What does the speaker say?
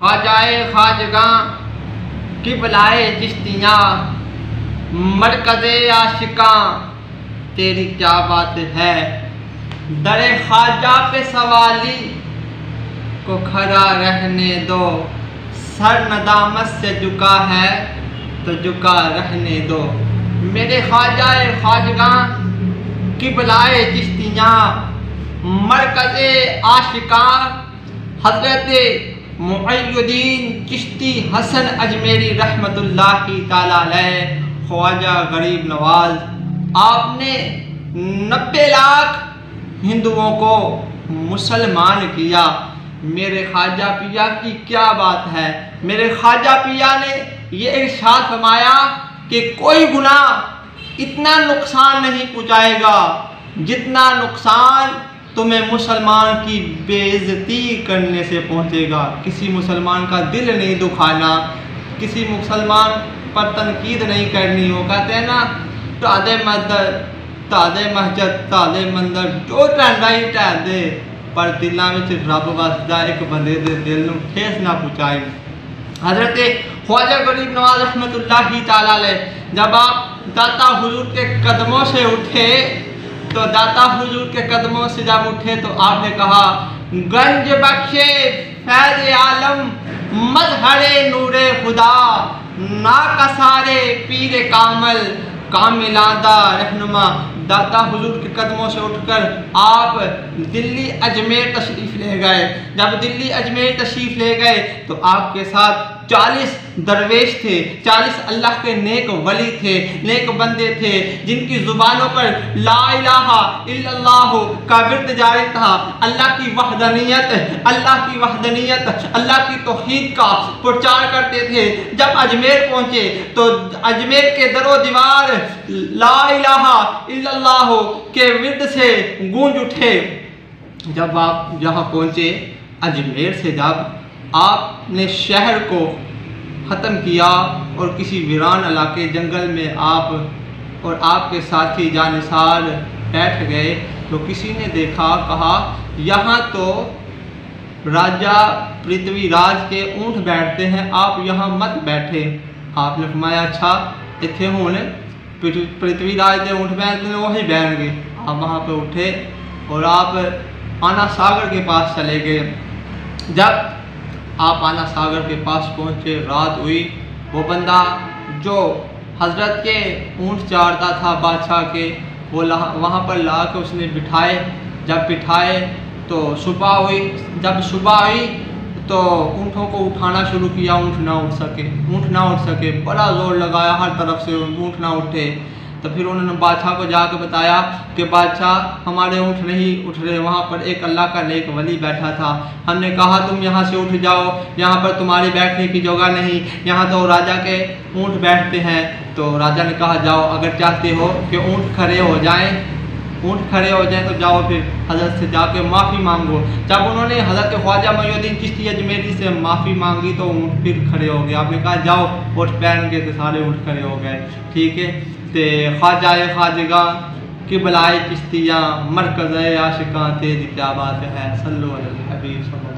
خواجائے خواجگاں قبلائے چشتیاں مرکز عاشقاں تیری کیا بات ہے، در خواجہ پہ سوالی کو کھڑا رہنے دو، سر ندامت سے جھکا ہے تو جھکا رہنے دو۔ میرے خواجائے خواجگاں قبلائے چشتیاں مرکز عاشقاں حضرت معین الدین چشتی حسن اجمیری رحمۃ اللہ تعالی علیہ خواجہ غریب نواز، آپ نے 90 لاکھ ہندوؤں کو مسلمان کیا۔ میرے خواجہ پیا کی کیا بات ہے، میرے خواجہ پیا نے یہ ارشاد فرمایا کہ کوئی گناہ اتنا نقصان نہیں پہنچائے گا جتنا نقصان تمہیں مسلمان کی بے عزتی کرنے سے پہنچے گا۔ کسی مسلمان کا دل نہیں دکھانا، کسی مسلمان پر تنقید نہیں کرنی ہو، کہتے ہیں نا تادے مدر تادے مسجد تادے مندر جو ٹہندا ہی ٹہن دے، پر دلاں وچ رب وسدا ایک بندے دے دل نوں ٹھیس نہ پہنچائے۔ حضرت خواجہ غریب نواز رحمۃ اللہ تعالی علیہ جب آپ داتا حضور کے قدموں سے اٹھے تو داتا حضور کے قدموں سے جب اٹھے تو آپ نے کہا گنج بخشے فیض عالم مظہر نور خدا، ناکسارے پیر کامل کاملادہ رہنما۔ داتا حضور کے قدموں سے اٹھ کر آپ دلی اجمیر تشریف لے گئے۔ جب دلی اجمیر تشریف لے گئے تو آپ کے ساتھ 40 درویش تھے، 40 اللہ کے نیک ولی تھے، نیک بندے تھے، جن کی زبانوں پر لا الہ الا اللہ کا ورد جاری تھا۔ اللہ کی وحدانیت، اللہ کی وحدانیت، اللہ کی توحید کا پرچار کرتے تھے۔ جب اجمیر پہنچے تو اجمیر کے در و دیوار لا الہ الا اللہ کے ورد سے گونج اٹھے۔ جب آپ یہاں پہنچے اجمیر سے، جب آپ نے شہر کو ختم کیا اور کسی ویران علاقے جنگل میں آپ اور آپ کے ساتھی جانثار بیٹھ گئے تو کسی نے دیکھا، کہا یہاں تو راجہ پرتھوی راج کے اونٹ بیٹھتے ہیں، آپ یہاں مت بیٹھے۔ آپ نے فرمایا اچھا اتنے ہوں پرتھوی راج کے اونٹ بیٹھتے ہیں وہی بیٹھ گئے۔ آپ وہاں پہ اٹھے اور آپ آنا ساگر کے پاس چلے گئے۔ جب آپ آنا ساگر کے پاس پہنچے، رات ہوئی، وہ بندہ جو حضرت کے اونٹ چارتا تھا بادشاہ کے، وہ وہاں پر لا کے اس نے بٹھائے۔ جب بٹھائے تو صبح ہوئی، جب صبح ہوئی تو اونٹوں کو اٹھانا شروع کیا، اونٹ نہ اٹھ سکے، بڑا زور لگایا ہر طرف سے، اونٹ نہ اٹھے۔ تو پھر انہوں نے بادشاہ کو جا کے بتایا کہ بادشاہ ہمارے اونٹ نہیں اٹھ رہے، وہاں پر ایک اللہ کا نیک ولی بیٹھا تھا، ہم نے کہا تم یہاں سے اٹھ جاؤ، یہاں پر تمہاری بیٹھنے کی جگہ نہیں، یہاں تو راجہ کے اونٹ بیٹھتے ہیں۔ تو راجہ نے کہا جاؤ، اگر چاہتے ہو کہ اونٹ کھڑے ہو جائیں تو جاؤ پھر حضرت سے جا کے معافی مانگو۔ جب انہوں نے حضرت خواجہ معین الدین چشتی اجمیری سے معافی مانگی تو اونٹ پھر کھڑے ہو گئے۔ آپ نے کہا جاؤ، اونٹ پہن کے تو سارے اونٹ کھڑے ہو گئے، ٹھیک ہے۔ تے خواجائے خواجگاں قبلائے چشتیاں مرکز عاشقاں تیری کیا بات ہے، صلو علی الحبیب صلی اللہ